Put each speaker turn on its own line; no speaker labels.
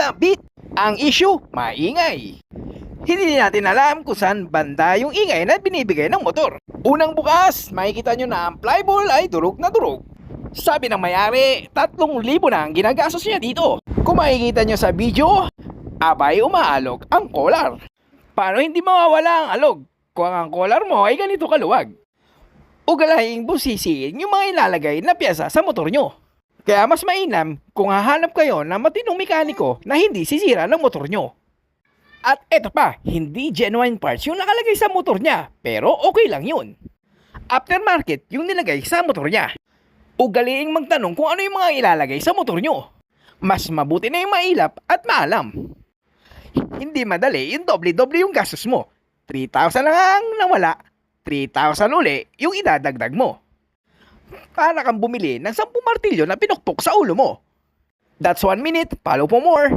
the beat. Ang issue, maingay. Hindi natin alam kung saan banda yung ingay na binibigay ng motor. Unang bukas, makikita nyo na ang flyball ay durog na durog. Sabi ng may-ari, 3,000 na ang ginagastos niya dito. Kung makikita nyo sa video, abay umaalog ang collar. Paano hindi mawawala ang alog kung ang collar mo ay ganito kaluwag? Ugalaing busisiin yung mga ilalagay na piyesa sa motor nyo. Kaya mas mainam kung hahanap kayo ng matinong mekaniko na hindi sisira ng motor nyo. At eto pa, hindi genuine parts yung nakalagay sa motor niya, pero okay lang yun. Aftermarket yung nilagay sa motor niya. Ugaliing magtanong kung ano yung mga ilalagay sa motor nyo. Mas mabuti na yung mailap at maalam. Hindi madali yung doble-doble yung gastos mo. 3,000 lang ang nawala, 3,000 uli yung idadagdag mo. Para kang bumili ng 10 martilyo na pinukpok sa ulo mo. That's 1 minute, follow for more.